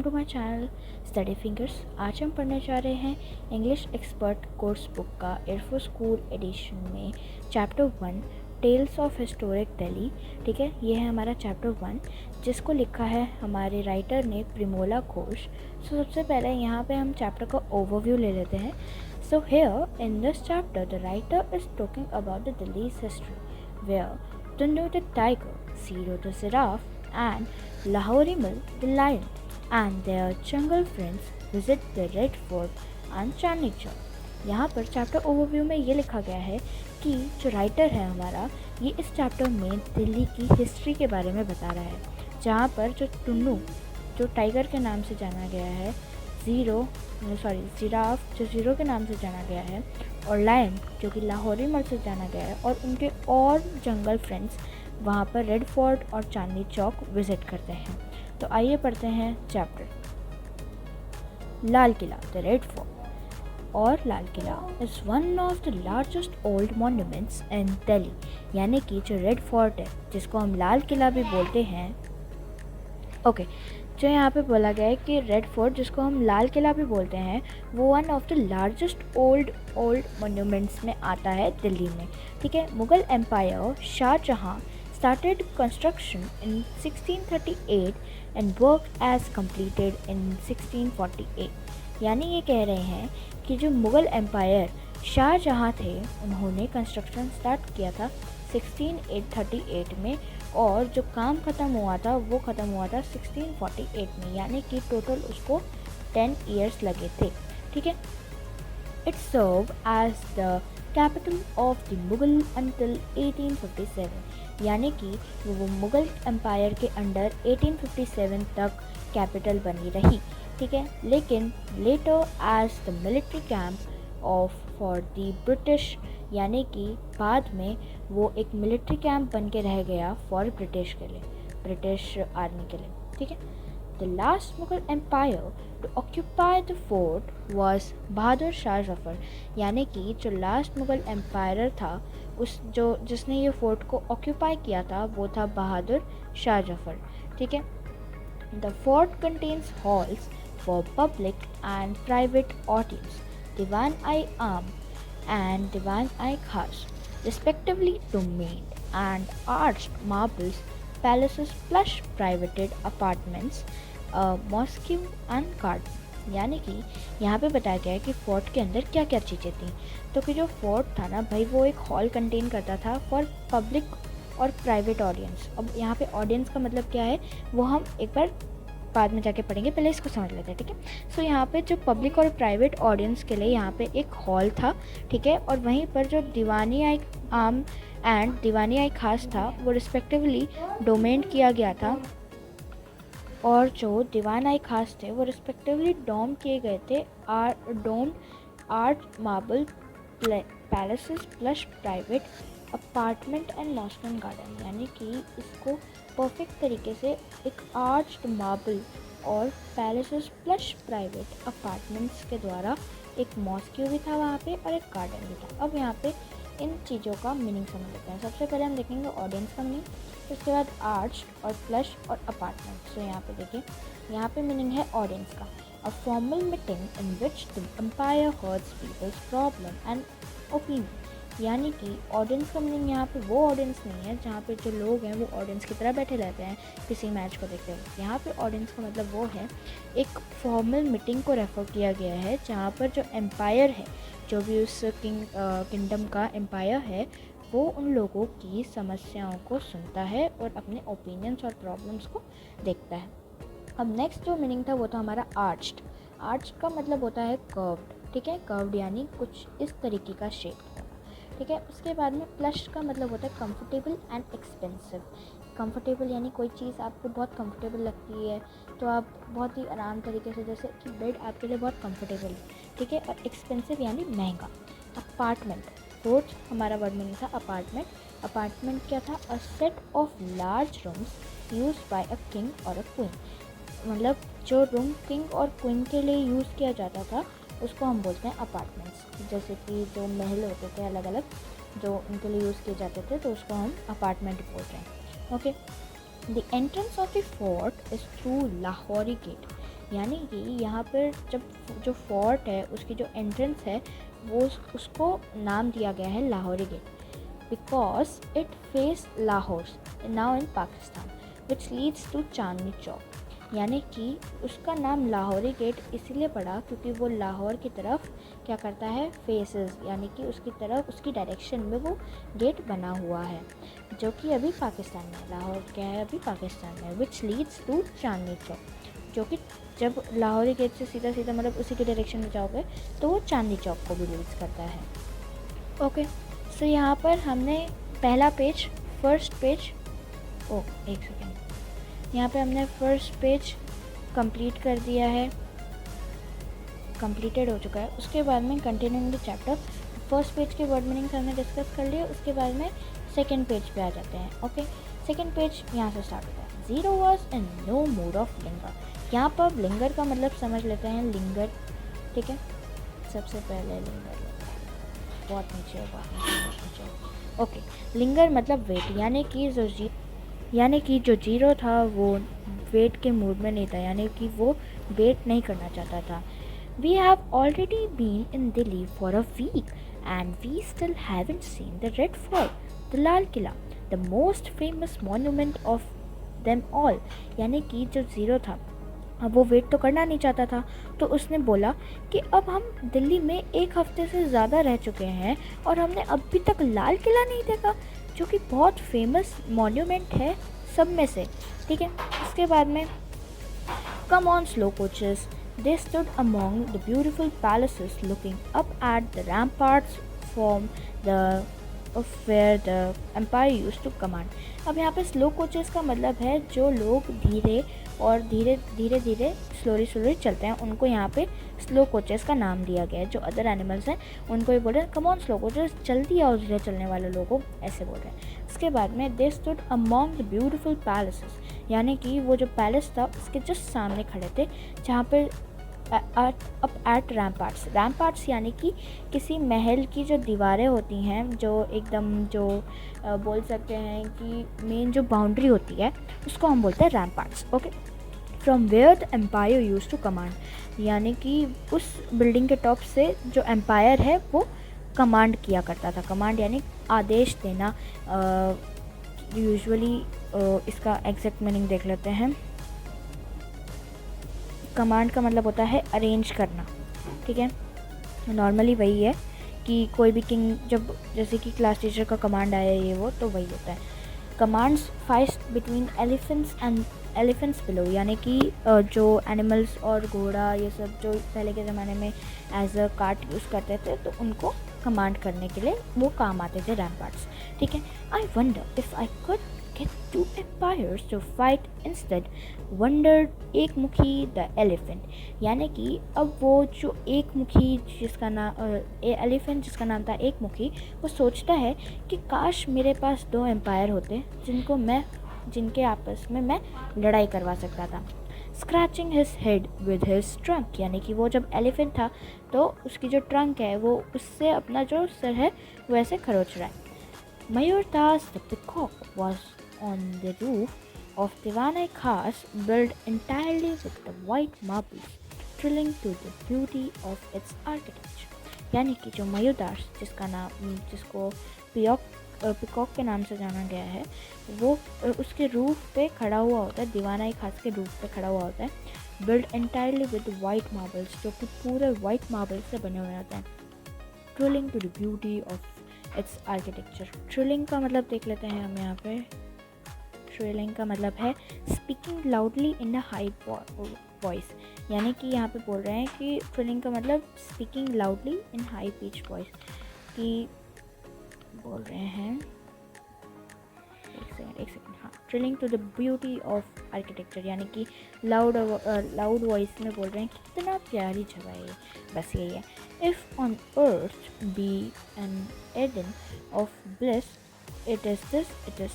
To my channel study fingers. आज हम पढ़ने जा रहे हैं इंग्लिश एक्सपर्ट कोर्स बुक का एयरफोर्स स्कूल एडिशन में chapter 1 tales of historic Delhi. ठीक है, ये है हमारा चैप्टर 1 जिसको लिखा है हमारे राइटर ने प्रिमोला घोष। सबसे पहले यहाँ पे हम चैप्टर का ओवरव्यू ले लेते हैं। So here in this chapter the writer is talking about the Delhi's history where Tundu the tiger, Zero the giraffe, and Lahori Mil the lion, and their jungle friends visit the Red Fort and Chandni Chowk। यहाँ पर chapter overview में ये लिखा गया है कि जो writer है हमारा, ये इस चैप्टर में दिल्ली की हिस्ट्री के बारे में बता रहा है, जहाँ पर जो टुन्नू जो टाइगर के नाम से जाना गया है, जिराफ जो ज़ीरो के नाम से जाना गया है, और लायन जो कि लाहौरी मल से जाना गया है, और उनके और जंगल फ्रेंड्स वहाँ पर रेड फोर्ट और चांदनी चौक विज़िट करते हैं। तो आइए पढ़ते हैं chapter. Lal Qila the red fort और Lal Qila is one of the largest old monuments in Delhi, यानी कि जो रेड फोर्ट है जिसको हम लाल किला भी बोलते हैं। जो यहाँ पे बोला गया है कि रेड फोर्ट जिसको हम लाल किला भी बोलते हैं वो one of the largest old monuments में आता है दिल्ली में। ठीक है, Mughal empire Shahjahan started construction in 1638 and work as completed in 1648। यानी ये कह रहे हैं कि जो मुगल एम्पायर शाहजहाँ थे उन्होंने कंस्ट्रक्शन स्टार्ट किया था 1638 में, और जो काम ख़त्म हुआ था वो ख़त्म हुआ था 1648 में, यानी कि टोटल उसको 10 ईयर्स लगे थे। ठीक है, it serve as the capital of the Mughal until 1857, यानी कि वो मुगल एम्पायर के अंडर 1857 तक कैपिटल बनी रही। ठीक है, लेकिन later as the military camp of for the British, यानी कि बाद में वो एक मिलिट्री कैंप बन के रह गया फॉर ब्रिटिश के लिए, ब्रिटिश आर्मी के लिए। ठीक है, the last Mughal empire to occupy the fort was Bahadur Shah Zafar, यानी कि जो लास्ट मुगल एम्पायर था जिसने ये फोर्ट को ऑक्यूपाई किया था वो था बहादुर शाह जफ़र। ठीक है, the fort contains halls for public and private audience, Diwan i Aam and Diwan I Khas, respectively domained and arched marbles, palaces, plush privated apartments, mosque and garden। यानी कि यहाँ पे बताया गया है कि फ़ोर्ट के अंदर क्या क्या चीज़ें थी। तो कि जो फोर्ट था ना भाई, वो एक हॉल कंटेन करता था फॉर पब्लिक और प्राइवेट ऑडियंस। अब यहाँ पे ऑडियंस का मतलब क्या है वो हम एक बार बाद में जाके पढ़ेंगे, पहले इसको समझ लेते हैं। ठीक है, सो यहाँ पे जो पब्लिक और प्राइवेट ऑडियंस के लिए यहाँ पे एक हॉल था। ठीक है, और वहीं पर जो दीवानी आई आम एंड दीवानी आई खास था वो रिस्पेक्टिवली डोमेन किया गया था, और जो दीवान आई खास थे वो रिस्पेक्टिवली डोम किए गए थे doomed art marble palaces plus private apartment and mosque and garden. यानी कि इसको परफेक्ट तरीके से एक आर्च्ड मार्बल और पैलेसेस प्लस प्राइवेट अपार्टमेंट्स के द्वारा एक मॉस्क्यू भी था वहाँ पे और एक गार्डन भी था। अब यहाँ पे इन चीज़ों का मीनिंग समझ लेते हैं। सबसे पहले हम देखेंगे ऑडियंस का मीनिंग, उसके बाद आर्च्ड और प्लस और अपार्टमेंट। तो यहाँ पे देखिए, यहाँ पे मीनिंग है ऑडियंस का, a formal meeting in which the emperor hurts people's problem and opinion. यानी कि ऑडियंस का मीनिंग यहाँ पे वो ऑडियंस नहीं है जहाँ पे जो लोग हैं वो ऑडियंस की तरह बैठे रहते हैं किसी मैच को देखते हुए। यहाँ पे ऑडियंस का मतलब वो है, एक फॉर्मल मीटिंग को रेफ़र किया गया है जहाँ पर जो एम्पायर है, जो भी उस किंगडम का एम्पायर है, वो उन लोगों की समस्याओं को सुनता है और अपने ओपिनियंस और प्रॉब्लम्स को देखता है। अब नेक्स्ट जो मीनिंग था वो था हमारा आर्च्ड। आर्च्ड का मतलब होता है कर्व्ड। ठीक है, कर्व्ड यानी कुछ इस तरीके का शेप। ठीक है, उसके बाद में प्लश का मतलब होता है कंफर्टेबल एंड एक्सपेंसिव। कंफर्टेबल यानी कोई चीज़ आपको बहुत कंफर्टेबल लगती है तो आप बहुत ही आराम तरीके से, जैसे कि बेड आपके लिए बहुत कंफर्टेबल है। ठीक है, और एक्सपेंसिव यानी महंगा। अपार्टमेंट, फोर्थ हमारा वर्ड मीनिंग था अपार्टमेंट। अपार्टमेंट क्या था, a set of large rooms used by a king और अ क्वीन। मतलब जो रूम किंग और क्वीन के लिए यूज़ किया जाता था उसको हम बोलते हैं अपार्टमेंट्स। जैसे कि जो महल होते थे अलग अलग जो उनके लिए यूज़ किए जाते थे, तो उसको हम अपार्टमेंट बोल रहे हैं। Okay, the entrance of the fort is through Lahori gate. यानी कि यहाँ पर जब जो फोर्ट है उसकी जो एंट्रेंस है वो उसको नाम दिया गया है Lahori gate, because it face Lahore now in Pakistan which leads to Chandni Chowk. यानी कि उसका नाम लाहौरी गेट इसीलिए पड़ा क्योंकि वो लाहौर की तरफ क्या करता है, फेसेस, यानी कि उसकी तरफ, उसकी डायरेक्शन में वो गेट बना हुआ है, जो कि अभी पाकिस्तान में, लाहौर क्या है अभी पाकिस्तान में, विच लीड्स टू चांदनी चौक, जो कि जब लाहौरी गेट से सीधा सीधा मतलब उसी के डायरेक्शन में जाओगे तो वो चांदनी चौक को भी लीड्स करता है। ओके, सो यहाँ पर हमने पहला पेज, फर्स्ट पेज, एक सेकेंड, यहाँ पे हमने फर्स्ट पेज कंप्लीट कर दिया है, कंप्लीटेड हो चुका है। उसके बाद में continuing the chapter, first page के वर्ड मीनिंग्स हमने डिस्कस कर लिए, उसके बाद में सेकंड पेज पे आ जाते हैं। ओके, सेकंड पेज यहाँ से स्टार्ट होता है। Zero was in no mood of linger. यहाँ पर लिंगर का मतलब समझ लेते हैं, लिंगर, ठीक है, सबसे पहले लिंगर, बहुत नीचे, बहुत नीचे। ओके, लिंगर मतलब वेट, यानी कि जो जीरो था वो वेट के मूड में नहीं था, यानी कि वो वेट नहीं करना चाहता था। We have already been in Delhi for a week and we still haven't seen the Red Fort, the Lal Killa, the most famous monument of them all। यानी कि जो ज़ीरो था अब वो वेट तो करना नहीं चाहता था, तो उसने बोला कि अब हम दिल्ली में एक हफ्ते से ज़्यादा रह चुके हैं और हमने अभी तक लाल किला नहीं देखा, जो कि बहुत फेमस मॉन्यूमेंट है सब में से, ठीक है। उसके बाद में come on slow coaches, they stood among the beautiful palaces looking up at the ramparts from the of where the empire used to command। अब यहाँ पे स्लो कोचेस का मतलब है जो लोग धीरे और धीरे स्लोली चलते हैं, उनको यहाँ पे स्लो कोचेस का नाम दिया गया है। जो अदर एनिमल्स हैं उनको भी बोल रहे हैं कम ऑन स्लो कोचेस, जल्दी आओ धीरे चलने वाले लोगों, ऐसे बोल रहे हैं। उसके बाद में they stood among the beautiful palaces, यानी कि वो जो पैलेस था उसके जस्ट सामने खड़े थे, जहाँ पर अप एट रैम्पार्ट्स यानी कि किसी महल की जो दीवारें होती हैं, जो एकदम जो बोल सकते हैं कि मेन जो बाउंड्री होती है उसको हम बोलते हैं ramparts. Okay, from where the empire use to command, यानी कि उस बिल्डिंग के टॉप से जो एम्पायर है वो कमांड किया करता था। कमांड यानी आदेश देना। यूजुअली इसका एग्जैक्ट मीनिंग देख लेते हैं। कमांड का मतलब होता है अरेंज करना, ठीक है। नॉर्मली वही है कि कोई भी किंग, जब जैसे कि क्लास टीचर का कमांड आया ये वो, तो वही होता है। Commands fight between elephants below, यानी कि जो एनिमल्स और घोड़ा ये सब जो पहले के ज़माने में एज अ कार्ट यूज़ करते थे, तो उनको कमांड करने के लिए वो काम आते थे रैम्पार्ट्स, ठीक है। I wonder if I could get two empires to fight instead, wondered एक मुखी the elephant। यानी कि अब वो जो एक मुखी जिसका नाम एलिफेंट जिसका नाम था एक मुखी, वो सोचता है कि काश मेरे पास दो एम्पायर होते जिनके आपस में मैं लड़ाई करवा सकता था। Scratching his head with his trunk, यानी कि वो जब एलिफेंट था तो उसकी जो ट्रंक है वो उससे अपना जो सर है वो ऐसे खरोच रहा है। Mayurdas the peacock was on the roof of Diwan-i Khas, built entirely with the white marbles, thrilling to the beauty of its architecture। यानी कि जो मयूरदास जिसको पिकॉक के नाम से जाना गया है, वो उसके रूफ पे खड़ा हुआ होता है, दीवाना खास के रूफ पे खड़ा हुआ होता है। Build entirely with white marbles, जो कि पूरे वाइट मार्बल्स से बने हुए होते हैं। Thrilling to the beauty of its architecture. Thrilling का मतलब देख लेते हैं हम यहाँ पे। थ्रिलिंग का मतलब है speaking loudly in a high voice, यानी कि यहाँ पे बोल रहे हैं कि थ्रिलिंग का मतलब speaking loudly in high pitch voice, कि बोल रहे हैं एक सेकेंड हाँ, thrilling to the beauty of architecture, यानी कि लाउड वॉइस में बोल रहे हैं कि कितना प्यारी जगह है ये, बस यही है। If on earth be an Eden of bliss it is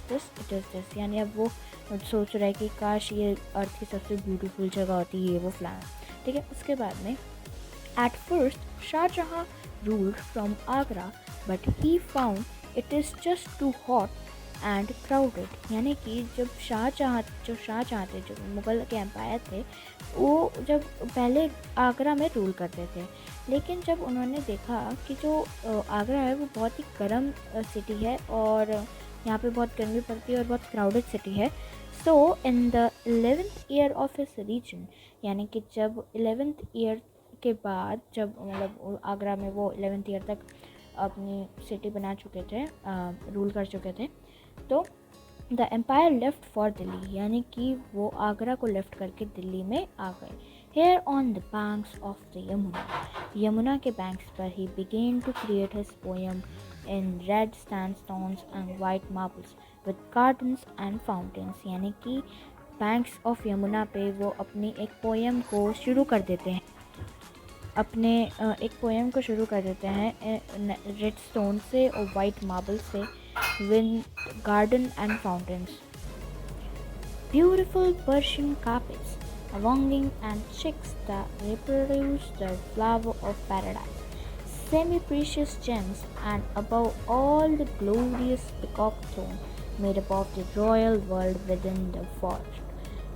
this, यानी अब वो सोच रहा है कि काश ये अर्थ की सबसे ब्यूटीफुल जगह होती है वो फलाना, ठीक है। उसके बाद में at first Shahjahan ruled from Agra but he found it is just too hot and crowded. यानी कि जब शाहजहाँ थे, जो मुग़ल के एम्पायर थे, वो जब पहले आगरा में रूल करते थे, लेकिन जब उन्होंने देखा कि जो आगरा है वो बहुत ही गर्म सिटी है और यहाँ पे बहुत गर्मी पड़ती है और बहुत क्राउडेड सिटी है, so in the 11th year of his region, यानी कि जब 11th ईयर के बाद, जब मतलब आगरा में वो 11th ईयर तक अपनी सिटी बना चुके थे, रूल कर चुके थे, तो the empire left for Delhi, यानी कि वो आगरा को लेफ्ट करके दिल्ली में आ गए। Here on the banks of the Yamuna के बैंक्स पर ही began to create his poem in red sandstones and white marbles with gardens and fountains. यानी कि बैंक्स ऑफ यमुना पे वो अपनी एक पोएम को शुरू कर देते हैं, रेड स्टोन से और वाइट मार्बल से, with garden and fountains, beautiful Persian carpets, belonging and chicks that reproduce the flower of paradise, semi-precious gems, and above all the glorious peacock throne made up of the royal world within the forest।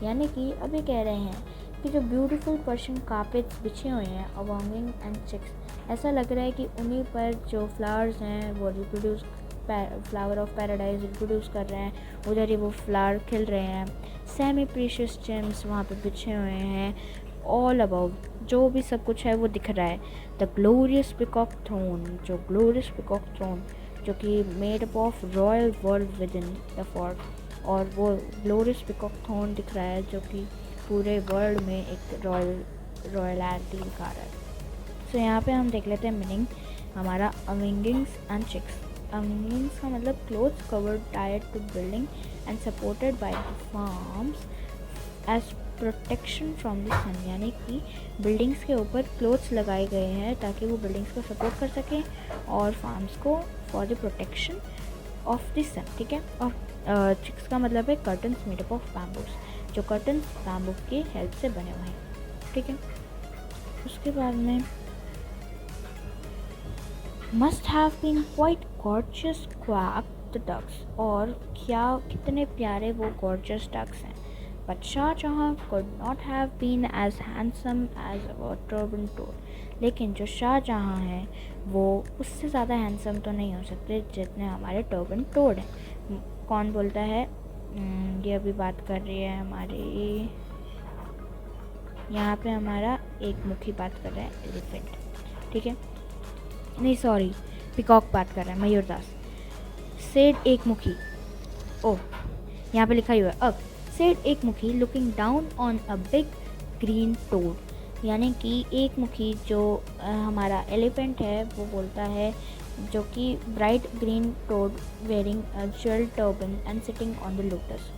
यानी कि अभी कह रहे हैं कि जो beautiful Persian carpets बिछे हुए हैं अबॉन्गिंग एंड चिक्स, ऐसा लग रहा है कि उन्हीं पर जो फ्लावर्स हैं वो reproduce, flower of paradise reproduce कर रहे हैं, उधर ही वो फ्लावर खिल रहे हैं। सेमी प्रीशियस जेम्स वहाँ पे बिछे हुए हैं, ऑल अबाउट जो भी सब कुछ है वो दिख रहा है। द ग्लोरियस पिकॉक थ्रोन, जो ग्लोरियस पिकॉक थ्रोन जो कि made up of royal world with in the fort, और वो ग्लोरियस पिकॉक थ्रोन दिख रहा है जो कि पूरे वर्ल्ड में एक रॉयलिटी दिखा रहा है। सो यहाँ पे हम देख लेते हैं मीनिंग हमारा अविंगिंग्स एंड चिक्स। अविंगिंग्स का मतलब clothes covered tied to building and supported by the frames as protection from the sun, यानी कि बिल्डिंग्स के ऊपर क्लोथ्स लगाए गए हैं ताकि वो बिल्डिंग्स को सपोर्ट कर सकें और फार्म्स को for the protection of the sun. ठीक है। और चिक्स का मतलब है curtains made up of bamboos, जो कर्टन्स बैम्बू की हेल्प से बने हुए हैं। ठीक है। उसके बाद में must have been quite gorgeous quacked the ducks, और क्या कितने प्यारे वो गॉर्जियस डक्स हैं। But Shahjahan could not have been as handsome as our turban toad, लेकिन जो शाहजहाँ हैं वो उससे ज़्यादा हैंडसम तो नहीं हो सकते जितने हमारे टर्बन टोड हैं। कौन बोलता है? ये अभी बात कर रही है हमारी, यहाँ पे हमारा एक मुखी बात कर रहा है, एलिफेंट। ठीक है, नहीं सॉरी, पिकॉक बात कर रहा है, मयूरदास। सेड एक मुखी, ओह यहाँ पे लिखा ही हुआ है अब, सेड एक मुखी looking down on a big green toad, यानी कि एक मुखी जो हमारा एलिफेंट है वो बोलता है, जो कि bright green toad wearing jewel turban and sitting on the lotus,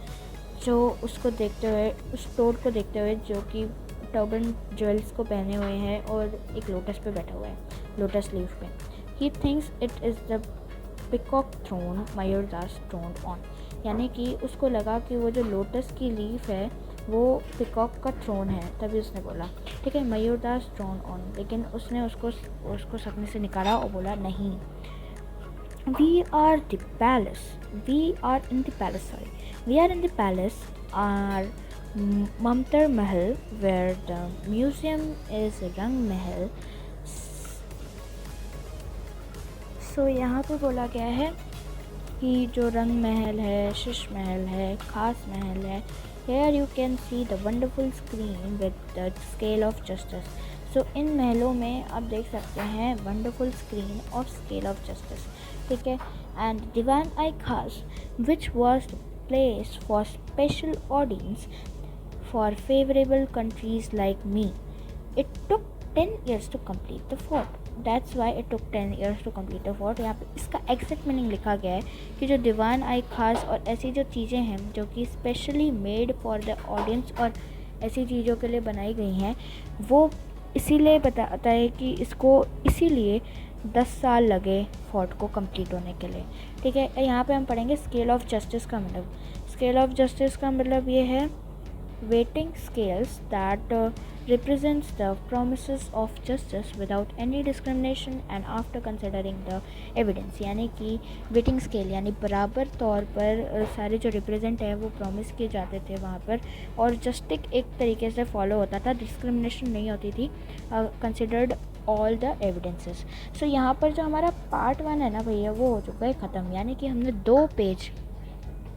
जो उसको देखते हुए, उस टोड को देखते हुए जो कि टर्बन ज्वेल्स को पहने हुए हैं और एक लोटस पे बैठा हुआ है, लोटस लीफ पे। He thinks it is the peacock throne मयूरदास थ्रोन ऑन, यानी कि उसको लगा कि वो जो लोटस की लीफ है वो पिकॉक का थ्रोन है, तभी उसने बोला। ठीक है, मयूरदास थ्रोन ऑन, लेकिन उसने उसको सपने से निकाला और बोला नहीं। We are in the palace are Mumtaz Mahal, where the museum is रंग महल। सो यहाँ पे बोला गया है कि जो रंग महल है, शीश महल है, खास महल है। Here you can see the wonderful screen with the scale of justice. So इन महलों में आप देख सकते हैं wonderful screen of scale of justice. ठीक है, and Diwan I Khas, which was the place for special audience for favorable countries like me. It took 10 years to complete the fort. That's why it took 10 years to complete the fort. यहाँ पे इसका exact meaning लिखा गया है कि जो दीवान आई खास और ऐसी जो चीज़ें हैं जो कि specially made for the audience और ऐसी चीज़ों के लिए बनाई गई हैं, वो इसीलिए बताता है कि इसको इसीलिए 10 साल लगे फोर्ट को कंप्लीट होने के लिए। ठीक है, यहाँ पे हम पढ़ेंगे स्केल ऑफ जस्टिस का मतलब। स्केल ऑफ जस्टिस का मतलब ये है weighting scales that represents the promises of justice without any discrimination and after considering the evidence। यानी कि वेटिंग स्केल यानी बराबर तौर पर सारे जो रिप्रेजेंट है वो प्रॉमिस किए जाते थे वहाँ पर, और जस्टिस एक तरीके से फॉलो होता था, डिस्क्रिमिनेशन नहीं होती थी, कंसिडर्ड ऑल द एविडेंसेस। सो यहाँ पर जो हमारा पार्ट 1 है ना भैया वो हो चुका है ख़त्म, यानी कि हमने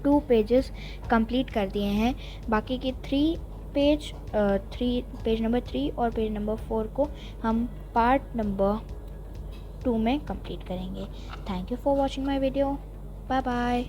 2 पेजेस कंप्लीट कर दिए हैं। बाकी की 3 पेज नंबर 3 और पेज नंबर 4 को हम पार्ट नंबर 2 में कंप्लीट करेंगे। Thank you for watching my video. Bye bye.